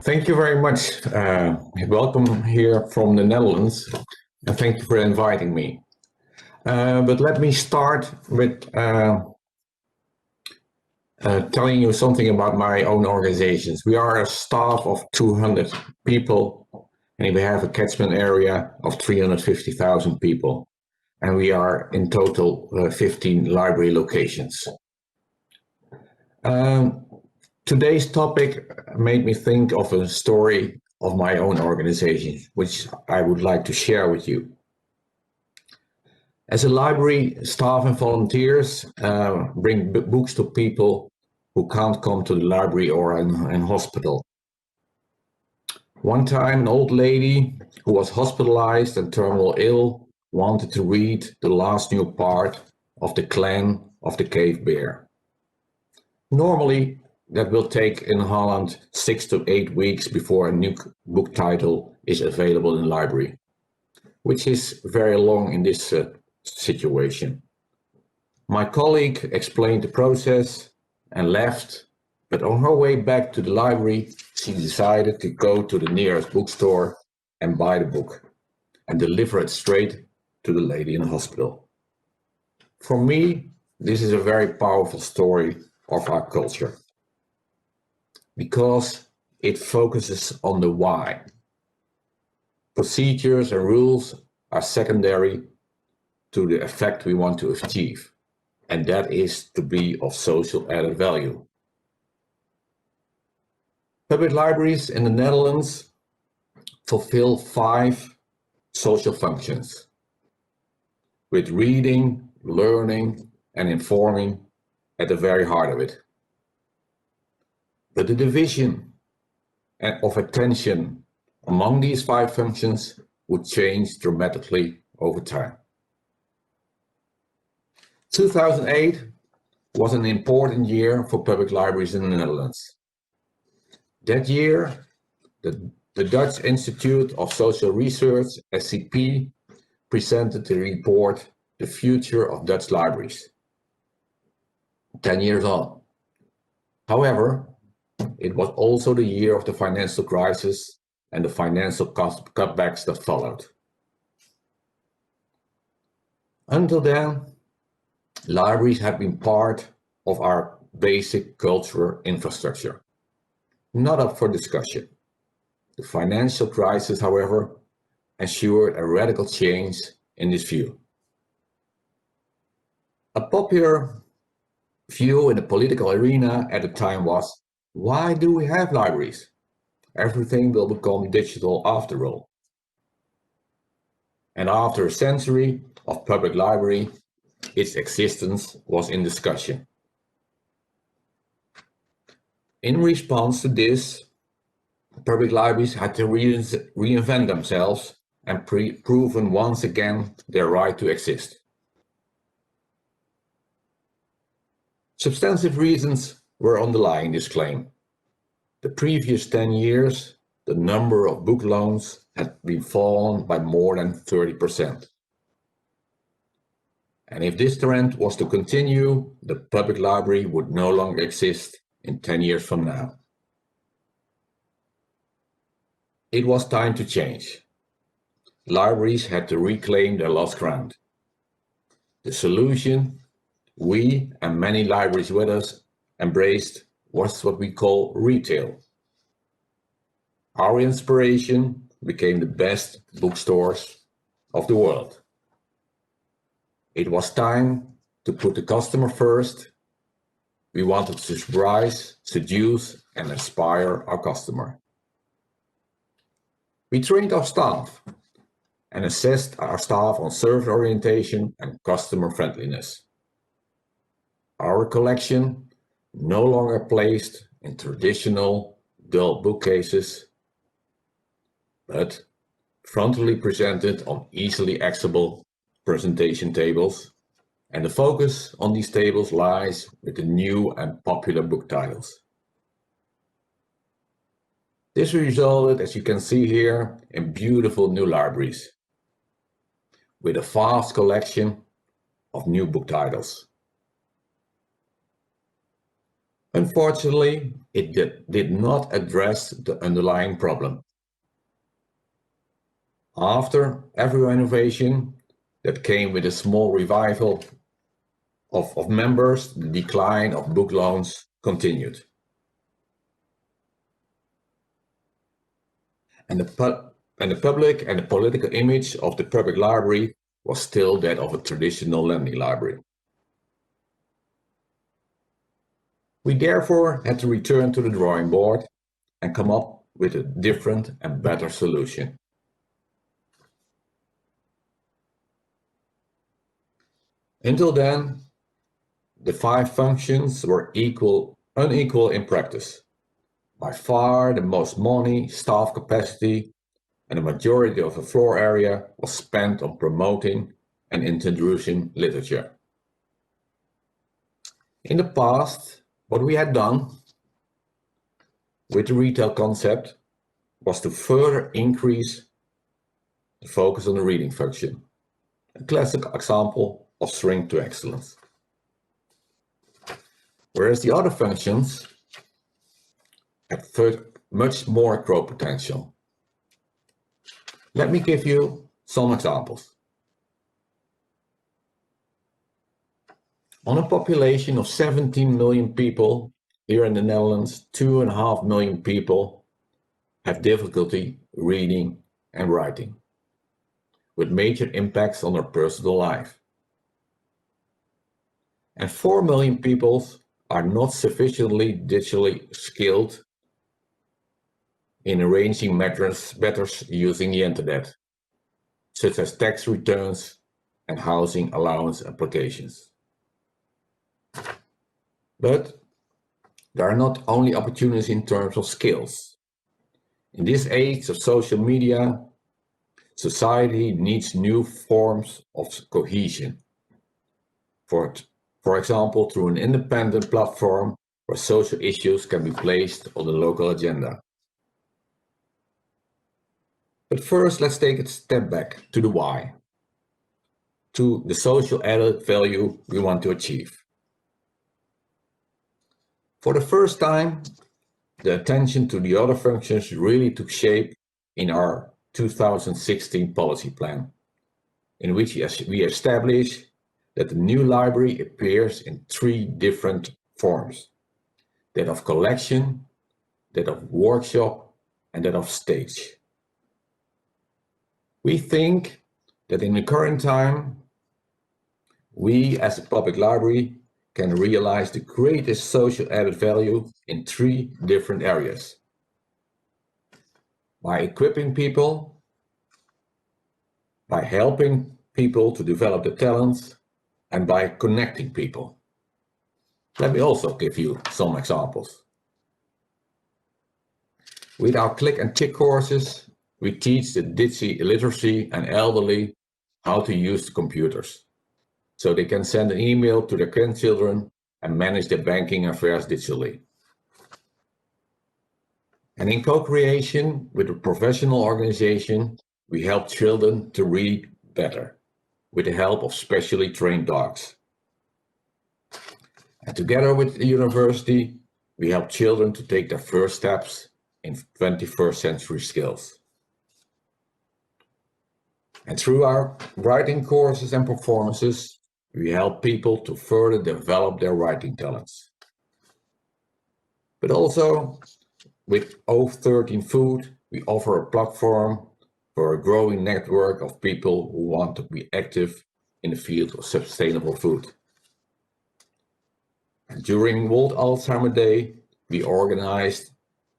Thank you very much. Welcome here from the Netherlands, and thank you for inviting me. But let me start with telling you something about my own organizations. We are a staff of 200 people, and we have a catchment area of 350,000 people. And we are in total 15 library locations. Today's topic made me think of a story of my own organization, which I would like to share with you. As a library, staff and volunteers bring books to people who can't come to the library or in hospital. One time, an old lady who was hospitalized and terminally ill wanted to read the last new part of The Clan of the Cave Bear. Normally, that will take in Holland 6 to 8 weeks before a new book title is available in the library, which is very long in this situation. My colleague explained the process and left, but on her way back to the library, she decided to go to the nearest bookstore and buy the book and deliver it straight to the lady in the hospital. For me, this is a very powerful story of our culture, because it focuses on the why. Procedures and rules are secondary to the effect we want to achieve, and that is to be of social added value. Public libraries in the Netherlands fulfill 5 social functions, with reading, learning, and informing at the very heart of it. But the division of attention among these 5 functions would change dramatically over time. 2008 was an important year for public libraries in the Netherlands. That year, the Dutch Institute of Social Research, SCP, presented the report, The Future of Dutch Libraries, 10 years on. However, it was also the year of the financial crisis and the financial cutbacks that followed. Until then, libraries have been part of our basic cultural infrastructure, not up for discussion. The financial crisis, however, ensured a radical change in this view. A popular view in the political arena at the time was, why do we have libraries? Everything will become digital after all. And after a century of public library, its existence was in discussion. In response to this, public libraries had to reinvent themselves and proven once again their right to exist. Substantive reasons were underlying this claim. The previous 10 years, the number of book loans had been fallen by more than 30%. And if this trend was to continue, the public library would no longer exist in 10 years from now. It was time to change. Libraries had to reclaim their lost ground. The solution we and many libraries with us embraced was what we call retail. Our inspiration became the best bookstores of the world. It was time to put the customer first. We wanted to surprise, seduce, and inspire our customer. We trained our staff and assessed our staff on service orientation and customer friendliness. Our collection no longer placed in traditional dull bookcases, but frontally presented on easily accessible presentation tables, and the focus on these tables lies with the new and popular book titles. This resulted, as you can see here, in beautiful new libraries with a vast collection of new book titles. Unfortunately, it did not address the underlying problem. After every renovation that came with a small revival of members, the decline of book loans continued. And the public and the political image of the public library was still that of a traditional lending library. We therefore had to return to the drawing board and come up with a different and better solution. Until then, the 5 functions were unequal in practice. By far the most money, staff capacity, and the majority of the floor area was spent on promoting and introducing literature. In the past, what we had done with the retail concept was to further increase the focus on the reading function, a classic example of shrink to excellence. Whereas the other functions had much more growth potential. Let me give you some examples. On a population of 17 million people, here in the Netherlands, 2.5 million people have difficulty reading and writing, with major impacts on their personal life. And 4 million people are not sufficiently digitally skilled in arranging matters using the internet, such as tax returns and housing allowance applications. But there are not only opportunities in terms of skills. In this age of social media, society needs new forms of cohesion. For example, through an independent platform where social issues can be placed on the local agenda. But first, let's take a step back to the why, to the social added value we want to achieve. For the first time, the attention to the other functions really took shape in our 2016 policy plan, in which we established that the new library appears in 3 different forms: that of collection, that of workshop, and that of stage. We think that in the current time, we as a public library can realize the greatest social added value in 3 different areas. By equipping people, by helping people to develop their talents, and by connecting people. Let me also give you some examples. With our click and tick courses, we teach the digital literacy and elderly how to use the computers, so they can send an email to their grandchildren and manage their banking affairs digitally. And in co-creation with a professional organization, we help children to read better with the help of specially trained dogs. And together with the university, we help children to take their first steps in 21st century skills. And through our writing courses and performances, we help people to further develop their writing talents. But also, with O13 Food, we offer a platform for a growing network of people who want to be active in the field of sustainable food. And during World Alzheimer Day, we organized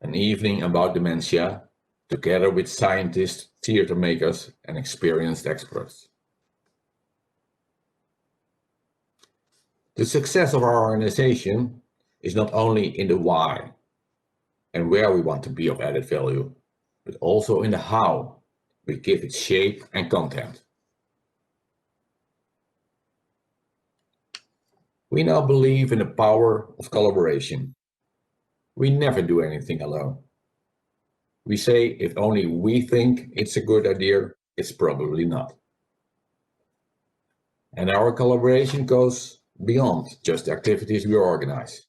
an evening about dementia together with scientists, theater makers, and experienced experts. The success of our organization is not only in the why and where we want to be of added value, but also in the how we give it shape and content. We now believe in the power of collaboration. We never do anything alone. We say if only we think it's a good idea, it's probably not. And our collaboration goes beyond just the activities we organize.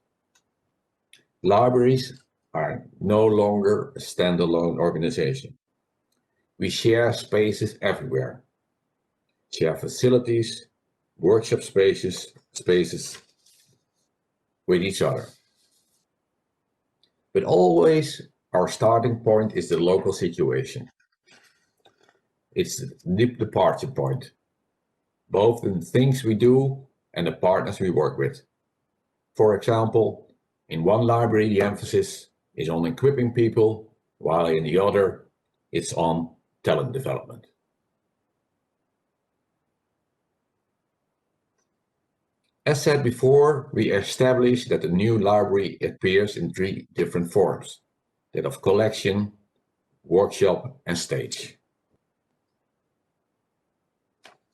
Libraries are no longer a standalone organization. We share spaces everywhere, share facilities, workshop spaces with each other. But always our starting point is the local situation. It's the departure point, both in the things we do and the partners we work with. For example, in one library the emphasis is on equipping people, while in the other it's on talent development. As said before, we established that the new library appears in 3 different forms: that of collection, workshop and stage.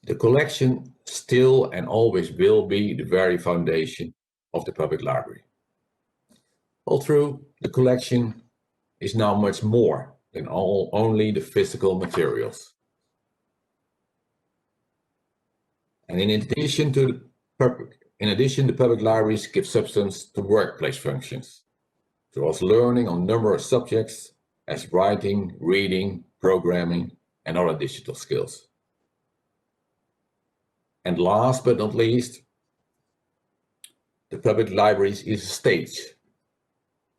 The collection still and always will be the very foundation of the public library. Although the collection is now much more than only the physical materials. And in addition, the public libraries give substance to workplace functions, towards learning on numerous subjects as writing, reading, programming, and other digital skills. And last but not least, the public libraries is a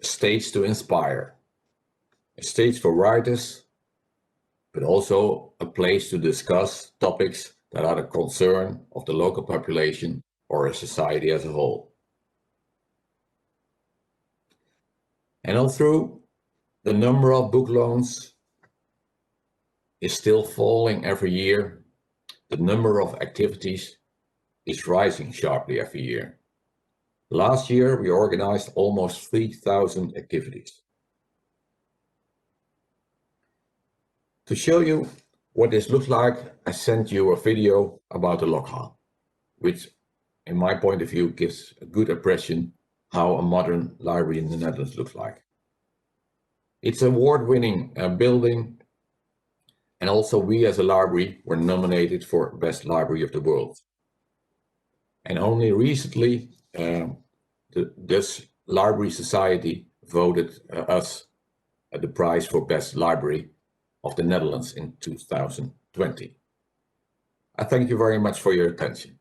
stage to inspire, a stage for writers, but also a place to discuss topics that are the concern of the local population or a society as a whole. And although the number of book loans is still falling every year, the number of activities is rising sharply every year. Last year we organized almost 3,000 activities. To show you what this looks like, I sent you a video about the Lokhal, which in my point of view gives a good impression how a modern library in the Netherlands looks like. It's an award-winning building, and also we as a library were nominated for Best Library of the World. And only recently the Dutch Library Society voted us the prize for Best Library of the Netherlands in 2020. I thank you very much for your attention.